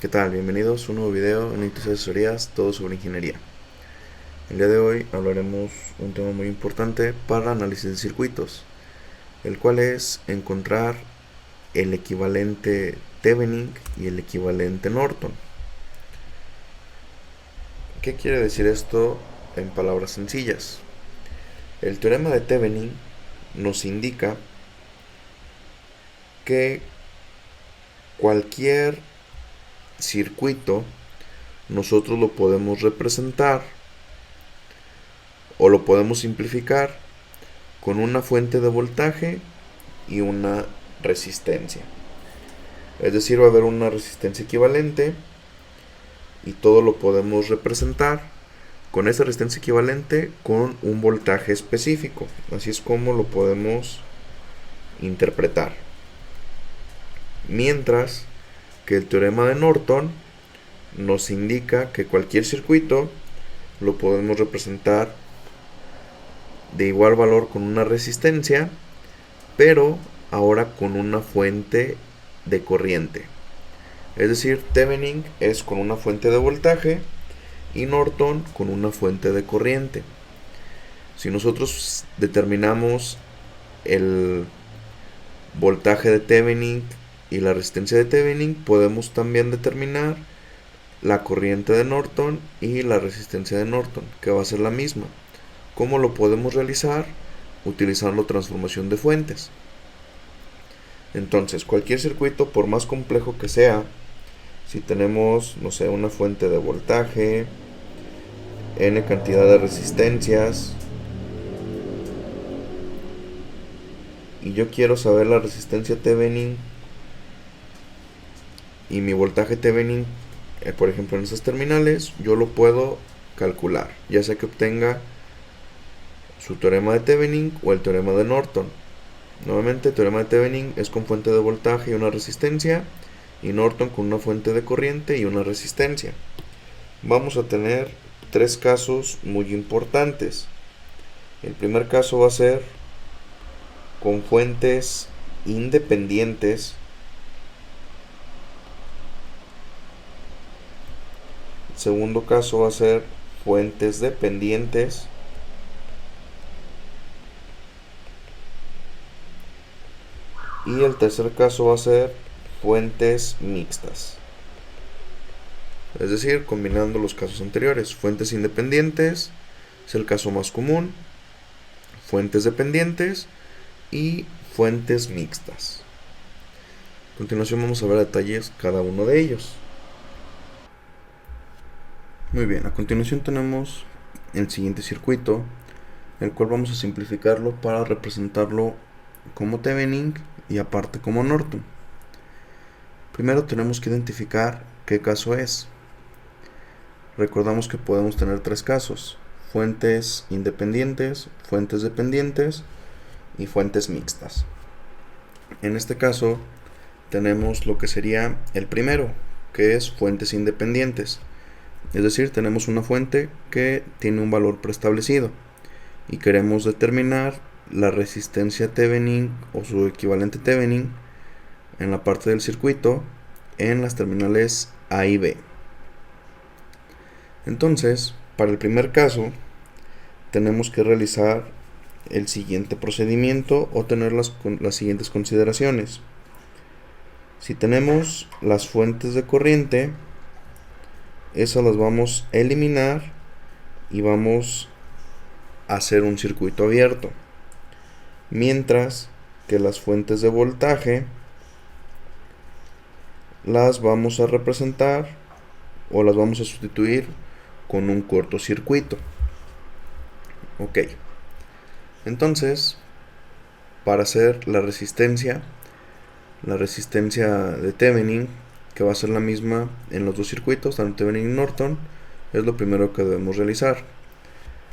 ¿Qué tal? Bienvenidos a un nuevo video en Nictus Asesorías, todo sobre ingeniería. El día de hoy hablaremos un tema muy importante para análisis de circuitos, el cual es encontrar el equivalente Thevenin y el equivalente Norton. ¿Qué quiere decir esto en palabras sencillas? El teorema de Thevenin nos indica que cualquier circuito nosotros lo podemos representar o lo podemos simplificar con una fuente de voltaje y una resistencia. Es decir, va a haber una resistencia equivalente y todo lo podemos representar con esa resistencia equivalente con un voltaje específico. Así es como lo podemos interpretar. Mientras que el teorema de Norton nos indica que cualquier circuito lo podemos representar de igual valor con una resistencia, pero ahora con una fuente de corriente. Es decir, Thevenin es con una fuente de voltaje y Norton con una fuente de corriente. Si nosotros determinamos el voltaje de Thevenin y la resistencia de Thevenin, podemos también determinar la corriente de Norton y la resistencia de Norton, que va a ser la misma. ¿Cómo lo podemos realizar? Utilizando transformación de fuentes. Entonces, cualquier circuito, por más complejo que sea, si tenemos, no sé, una fuente de voltaje, n cantidad de resistencias, y yo quiero saber la resistencia Thevenin y mi voltaje Thevenin, por ejemplo en esas terminales, yo lo puedo calcular, ya sea que obtenga su teorema de Thevenin o el teorema de Norton. Nuevamente, el teorema de Thevenin es con fuente de voltaje y una resistencia, y Norton con una fuente de corriente y una resistencia. Vamos a tener tres casos muy importantes. El primer caso va a ser con fuentes independientes. El segundo caso va a ser fuentes dependientes. Y el tercer caso va a ser fuentes mixtas. Es decir, combinando los casos anteriores. Fuentes independientes es el caso más común. Fuentes dependientes y fuentes mixtas. A continuación vamos a ver detalles cada uno de ellos. Muy bien, a continuación tenemos el siguiente circuito, el cual vamos a simplificarlo para representarlo como Thevenin y aparte como Norton. Primero tenemos que identificar qué caso es. Recordamos que podemos tener tres casos: fuentes independientes, fuentes dependientes y fuentes mixtas. En este caso tenemos lo que sería el primero, que es fuentes independientes. Es decir, tenemos una fuente que tiene un valor preestablecido y queremos determinar la resistencia Thevenin o su equivalente Thevenin en la parte del circuito en las terminales A y B. Entonces, para el primer caso, tenemos que realizar el siguiente procedimiento o tener las siguientes consideraciones. Si tenemos las fuentes de corriente, esas las vamos a eliminar y vamos a hacer un circuito abierto. Mientras que las fuentes de voltaje las vamos a representar o las vamos a sustituir con un cortocircuito. Ok. Entonces, para hacer la resistencia de Thevenin, que va a ser la misma en los dos circuitos, tanto Thevenin y Norton, es lo primero que debemos realizar.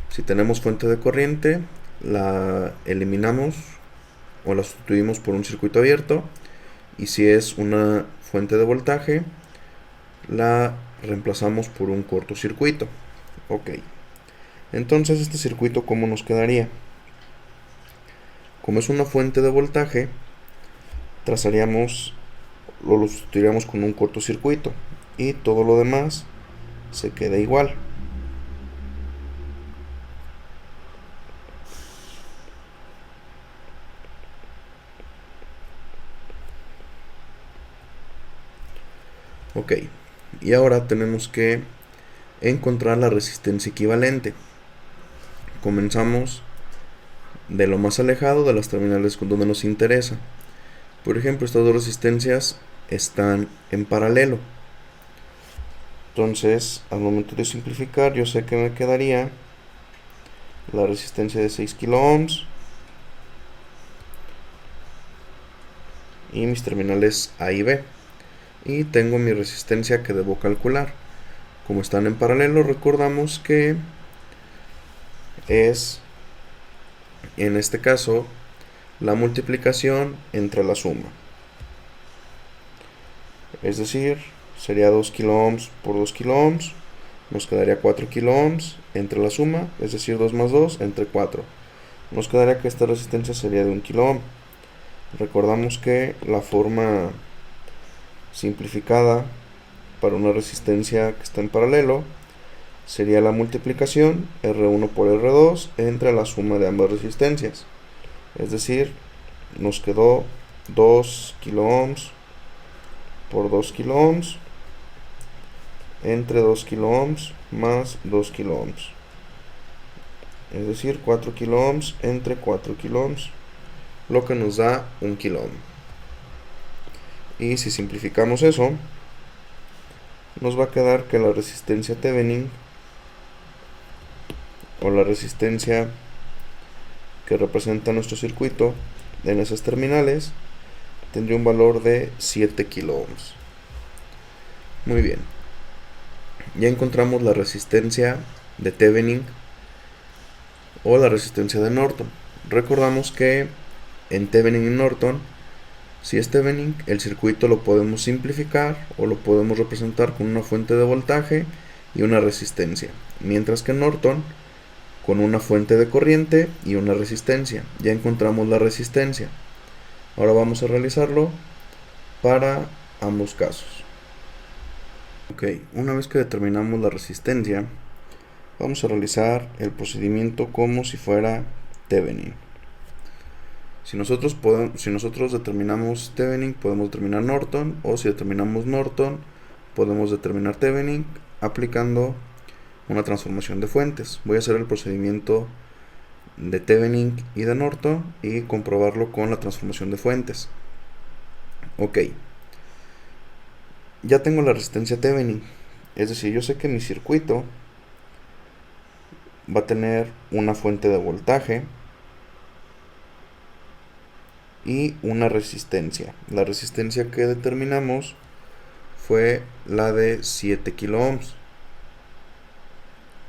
Si tenemos fuente de corriente, la eliminamos o la sustituimos por un circuito abierto, y si es una fuente de voltaje, la reemplazamos por un cortocircuito. Ok. Entonces, este circuito, ¿cómo nos quedaría? Como es una fuente de voltaje, trazaríamos o lo sustituiríamos con un cortocircuito. y todo lo demás se queda igual. Ok, y ahora tenemos que encontrar la resistencia equivalente. Comenzamos de lo más alejado de las terminales donde nos interesa. Por ejemplo, estas dos resistencias están en paralelo. Entonces, al momento de simplificar, yo sé que me quedaría la resistencia de 6 kilo ohms y mis terminales A y B. Y tengo mi resistencia que debo calcular. Como están en paralelo, recordamos que es, en este caso, la multiplicación entre la suma. Es decir, sería 2 kilo ohms por 2 kilo ohms. Nos quedaría 4 kilo ohms entre la suma, es decir, 2 más 2 entre 4. Nos quedaría que esta resistencia sería de 1 kilo ohm. Recordamos que la forma simplificada para una resistencia que está en paralelo sería la multiplicación R1 por R2 entre la suma de ambas resistencias. Es decir, nos quedó 2 kilo ohms por 2 kilo ohms entre 2 kilo ohms más 2 kilo ohms. Es decir, 4 kilo ohms entre 4 kilo ohms, lo que nos da 1 kilo ohm. Y si simplificamos eso, nos va a quedar que la resistencia Thevenin, o la resistencia que representa nuestro circuito en esas terminales, tendría un valor de 7 kilo ohms. Muy bien, ya encontramos la resistencia de Thevenin o la resistencia de Norton. Recordamos que en Thevenin y Norton, si es Thevenin, el circuito lo podemos simplificar o lo podemos representar con una fuente de voltaje y una resistencia, mientras que en Norton con una fuente de corriente y una resistencia. Ya encontramos la resistencia. Ahora vamos a realizarlo para ambos casos. Ok, una vez que determinamos la resistencia, vamos a realizar el procedimiento como si fuera Thevenin. Si nosotros determinamos Thevenin, podemos determinar Norton, o si determinamos Norton, podemos determinar Thevenin aplicando una transformación de fuentes. Voy a hacer el procedimiento de Thevenin y de Norton y comprobarlo con la transformación de fuentes. Ok, ya tengo la resistencia Thevenin, es decir, yo sé que mi circuito va a tener una fuente de voltaje y una resistencia. La resistencia que determinamos fue la de 7 kilo ohms,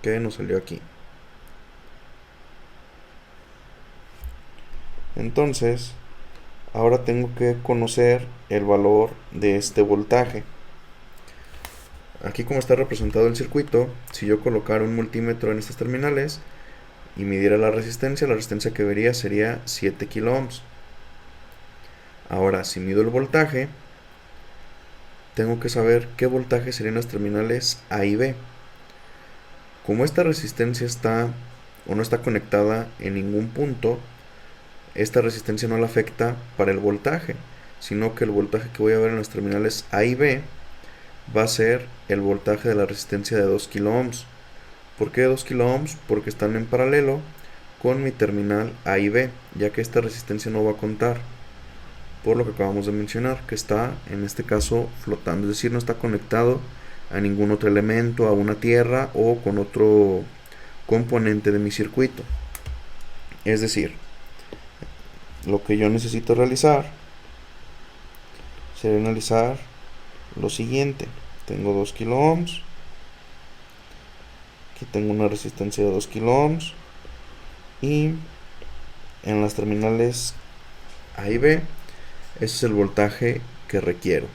que nos salió aquí. Entonces, ahora tengo que conocer el valor de este voltaje. Aquí, como está representado el circuito, si yo colocara un multímetro en estas terminales y midiera la resistencia que vería sería 7 kilo ohms. Ahora, si mido el voltaje, tengo que saber qué voltaje serían las terminales A y B. Como esta resistencia no está conectada en ningún punto, esta resistencia no la afecta para el voltaje, sino que el voltaje que voy a ver en las terminales A y B va a ser el voltaje de la resistencia de 2 kilo ohms. ¿Por qué 2 kilo ohms? Porque están en paralelo con mi terminal A y B, ya que esta resistencia no va a contar, por lo que acabamos de mencionar, que está en este caso flotando, es decir, no está conectado a ningún otro elemento, a una tierra o con otro componente de mi circuito. Es decir, lo que yo necesito realizar sería analizar lo siguiente. Tengo 2 kilo ohms, aquí tengo una resistencia de 2 kilo ohms, y en las terminales A y B ese es el voltaje que requiero.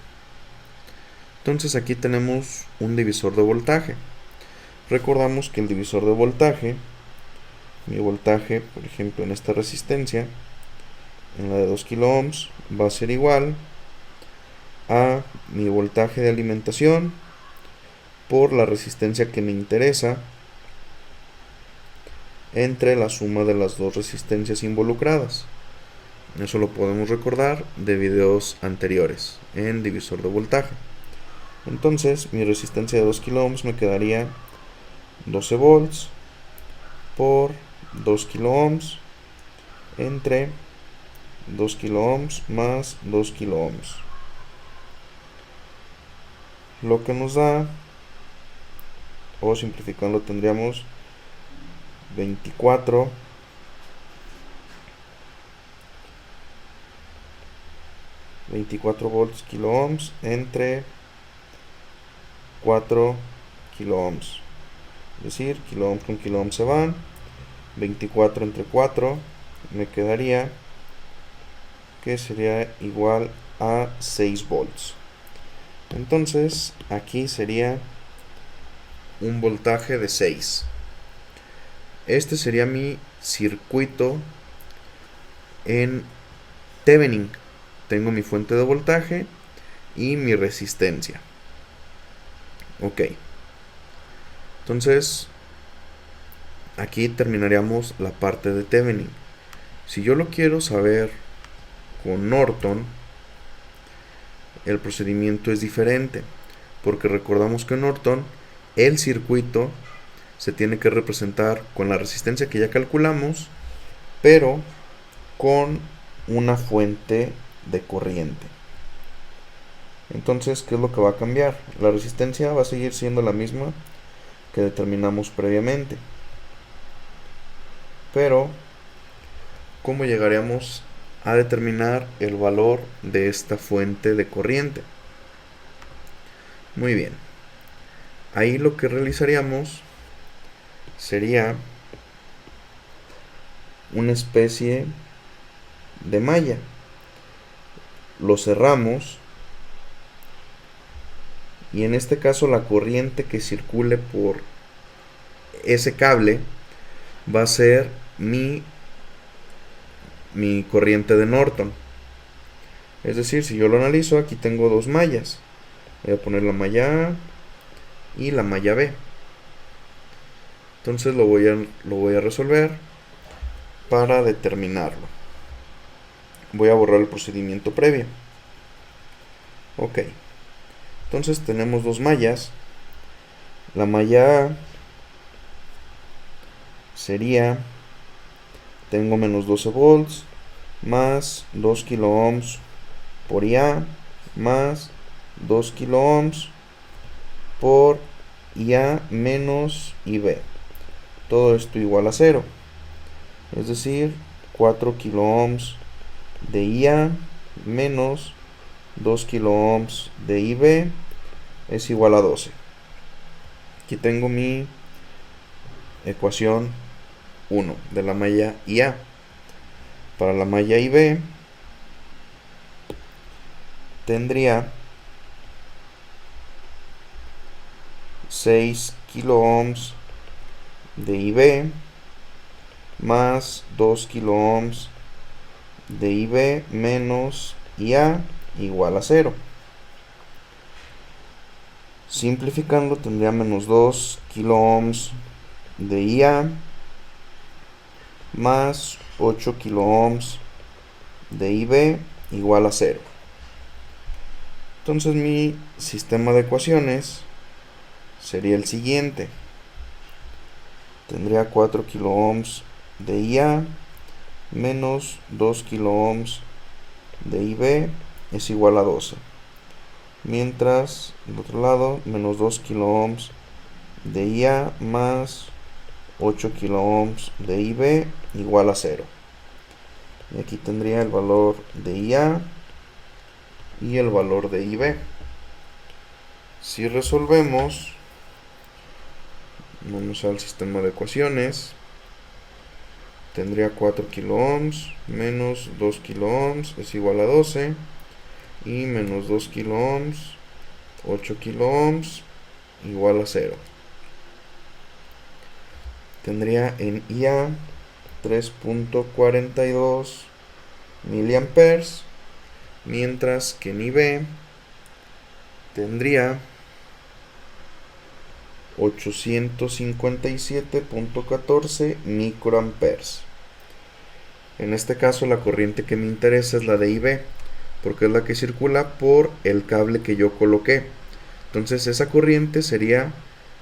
Entonces aquí tenemos un divisor de voltaje. Recordamos que el divisor de voltaje, mi voltaje por ejemplo en esta resistencia, en la de 2 kilo ohms, va a ser igual a mi voltaje de alimentación por la resistencia que me interesa entre la suma de las dos resistencias involucradas. Eso lo podemos recordar de videos anteriores en divisor de voltaje. Entonces mi resistencia de 2 kilo ohms me quedaría 12 volts por 2 kilo ohms entre 2 kilo ohms más 2 kilo ohms, lo que nos da, o simplificando tendríamos 24 volts kilo ohms entre 4 kilo ohms, es decir, kilo ohms con kilo ohms se van, 24 entre 4 me quedaría que sería igual a 6 volts. Entonces aquí sería un voltaje de 6. Este sería mi circuito en Thevenin. Tengo mi fuente de voltaje y mi resistencia. Ok. Entonces aquí terminaríamos la parte de Thevenin. Si yo lo quiero saber con Norton, el procedimiento es diferente, porque recordamos que en Norton el circuito se tiene que representar con la resistencia que ya calculamos, pero con una fuente de corriente. Entonces, ¿qué es lo que va a cambiar? La resistencia va a seguir siendo la misma que determinamos previamente, pero ¿cómo llegaríamos a determinar el valor de esta fuente de corriente? Muy bien, ahí lo que realizaríamos sería una especie de malla. Lo cerramos y en este caso la corriente que circule por ese cable va a ser mi corriente de Norton. Es decir, si yo lo analizo, aquí tengo dos mallas. Voy a poner la malla A y la malla B. Entonces lo voy a resolver para determinarlo. Voy a borrar el procedimiento previo. Ok. Entonces tenemos dos mallas. La malla A sería, tengo menos 12 volts más 2 kilo ohms por IA más 2 kilo ohms por IA menos IB. Todo esto igual a 0. Es decir, 4 kilo ohms de IA menos 2 kilo ohms de IB es igual a 12. Aquí tengo mi ecuación 1 de la malla IA. Para la malla IB tendría 6 kilo ohms de IB más 2 kilo ohms de IB menos IA igual a 0. Simplificando tendría menos 2 kilo ohms de IA más 8 kilo ohms de IB igual a 0. Entonces mi sistema de ecuaciones sería el siguiente. Tendría 4 kilo ohms de IA menos 2 kilo ohms de IB es igual a 12. Mientras, del otro lado, menos 2 kilo ohms de IA más 8 kilo ohms de IB igual a 0. Y aquí tendría el valor de IA y el valor de IB. Si resolvemos, vamos al sistema de ecuaciones, tendría 4 kilo ohms menos 2 kilo ohms es igual a 12 y menos 2 kilo ohms, 8 kilo ohms igual a 0. Tendría en IA 3.42 miliamperes, mientras que en IB tendría 857.14 microamperes. En este caso la corriente que me interesa es la de IB, porque es la que circula por el cable que yo coloqué. Entonces esa corriente sería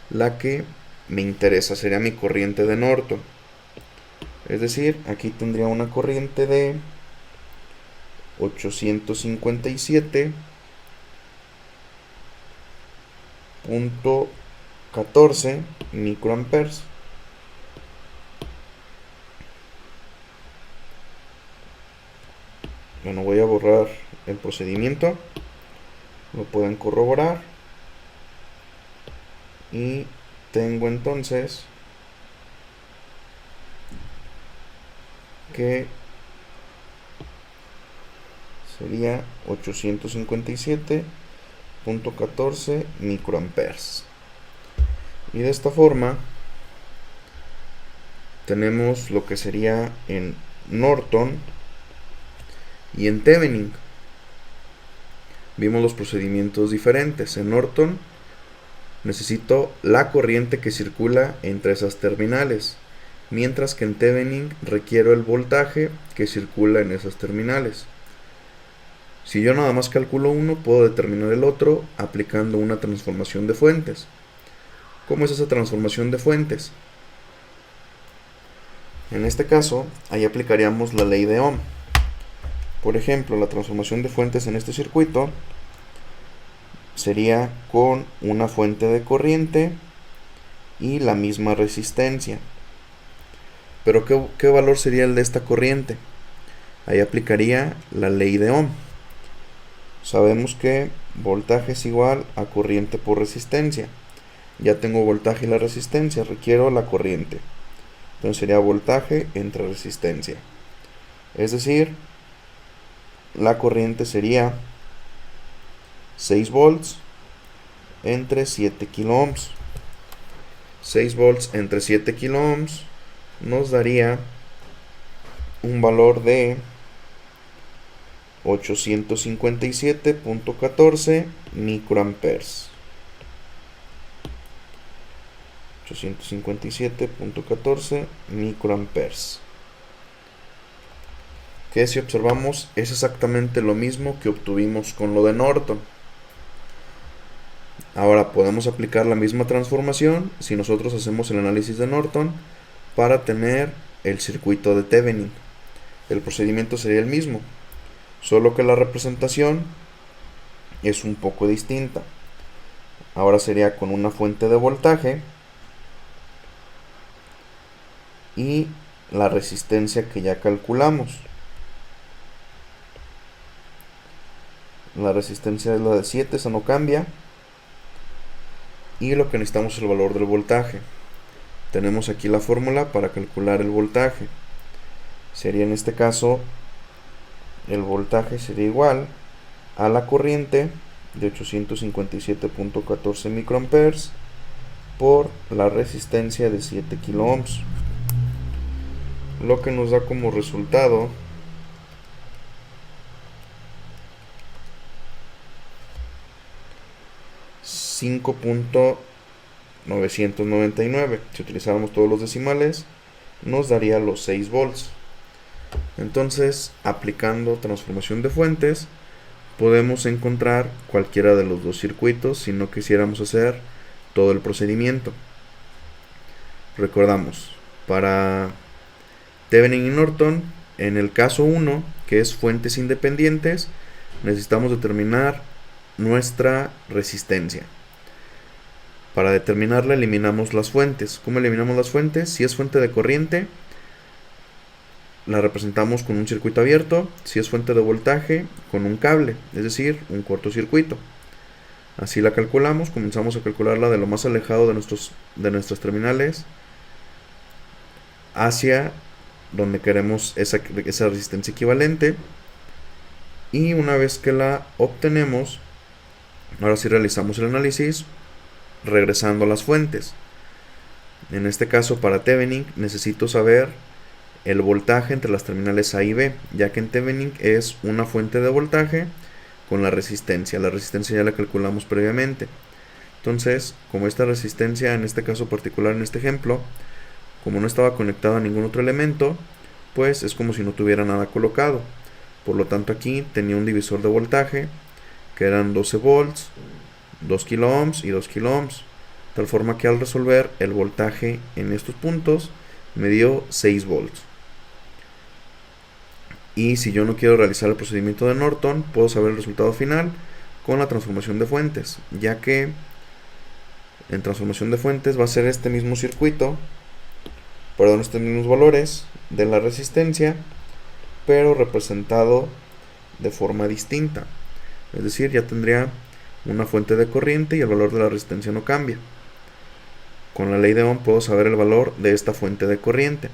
la que me interesa, sería mi corriente de Norton. Es decir, aquí tendría una corriente de 857.14 microamperes. Bueno, voy a borrar el procedimiento, lo pueden corroborar, y tengo entonces que sería 857.14 microamperes. Y de esta forma tenemos lo que sería en Norton y en Thevenin. Vimos los procedimientos diferentes. En Norton necesito la corriente que circula entre esas terminales, mientras que en Thevenin requiero el voltaje que circula en esas terminales. Si yo nada más calculo uno, puedo determinar el otro aplicando una transformación de fuentes. ¿Cómo es esa transformación de fuentes? En este caso, ahí aplicaríamos la ley de Ohm. Por ejemplo, la transformación de fuentes en este circuito sería con una fuente de corriente y la misma resistencia. Pero ¿qué valor sería el de esta corriente? Ahí aplicaría la ley de Ohm. Sabemos que voltaje es igual a corriente por resistencia. Ya tengo voltaje y la resistencia, requiero la corriente. Entonces sería voltaje entre resistencia. Es decir, la corriente sería 6 volts entre 7 kilo ohms. 6 volts entre 7 kilo ohms nos daría un valor de 857.14 microamperes. 857.14 microamperes. Que si observamos es exactamente lo mismo que obtuvimos con lo de Norton. Ahora podemos aplicar la misma transformación si nosotros hacemos el análisis de Norton para tener el circuito de Thevenin. El procedimiento sería el mismo, solo que la representación es un poco distinta. Ahora sería con una fuente de voltaje y la resistencia que ya calculamos. La resistencia es la de 7, esa no cambia. Y lo que necesitamos es el valor del voltaje. Tenemos aquí la fórmula para calcular el voltaje. Sería en este caso, el voltaje sería igual a la corriente de 857.14 microamperes por la resistencia de 7 kilo ohms. Lo que nos da como resultado 5.999. Si utilizáramos todos los decimales, nos daría los 6 volts. Entonces, aplicando transformación de fuentes, podemos encontrar cualquiera de los dos circuitos si no quisiéramos hacer todo el procedimiento. Recordamos, para Thevenin y Norton, en el caso 1, que es fuentes independientes, necesitamos determinar nuestra resistencia. Para determinarla eliminamos las fuentes. ¿Cómo eliminamos las fuentes? Si es fuente de corriente, la representamos con un circuito abierto. Si es fuente de voltaje, con un cable, es decir, un cortocircuito. Así la calculamos, comenzamos a calcularla de lo más alejado de nuestras terminales hacia donde queremos esa resistencia equivalente. Y una vez que la obtenemos, ahora sí realizamos el análisis regresando a las fuentes. En este caso, para Thevenin necesito saber el voltaje entre las terminales A y B, ya que en Thevenin es una fuente de voltaje con la resistencia. La resistencia ya la calculamos previamente. Entonces, como esta resistencia, en este caso particular, en este ejemplo, como no estaba conectado a ningún otro elemento, pues es como si no tuviera nada colocado. Por lo tanto, aquí tenía un divisor de voltaje, que eran 12 volts, 2 kilo ohms y 2 kilo ohms. De tal forma que al resolver, el voltaje en estos puntos me dio 6 volts. Y si yo no quiero realizar el procedimiento de Norton, puedo saber el resultado final con la transformación de fuentes, ya que en transformación de fuentes va a ser este mismo circuito, estos mismos valores de la resistencia, pero representado de forma distinta. Es decir, ya tendría una fuente de corriente y el valor de la resistencia no cambia. Con la ley de Ohm puedo saber el valor de esta fuente de corriente.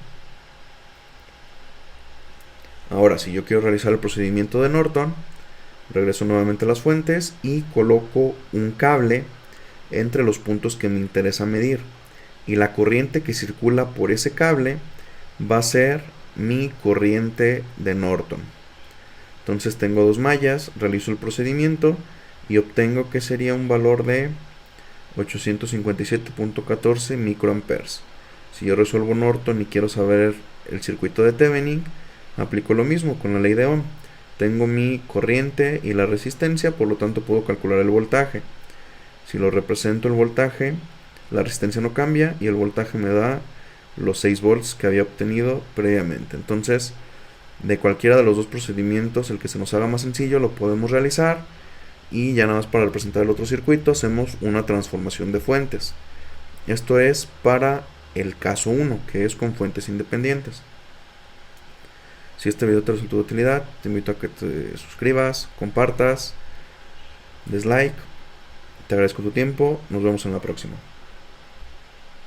Ahora, si yo quiero realizar el procedimiento de Norton, regreso nuevamente a las fuentes y coloco un cable entre los puntos que me interesa medir. Y la corriente que circula por ese cable va a ser mi corriente de Norton. Entonces tengo dos mallas, realizo el procedimiento y obtengo que sería un valor de 857.14 microamperes. Si yo resuelvo Norton y quiero saber el circuito de Thevenin, aplico lo mismo con la ley de Ohm. Tengo mi corriente y la resistencia, por lo tanto puedo calcular el voltaje. Si lo represento el voltaje, la resistencia no cambia y el voltaje me da los 6 volts que había obtenido previamente. Entonces, de cualquiera de los dos procedimientos, el que se nos haga más sencillo lo podemos realizar, y ya nada más para representar el otro circuito hacemos una transformación de fuentes. Esto es para el caso 1, que es con fuentes independientes. Si este video te resultó de utilidad, te invito a que te suscribas, compartas, des like. Te agradezco tu tiempo, nos vemos en la próxima.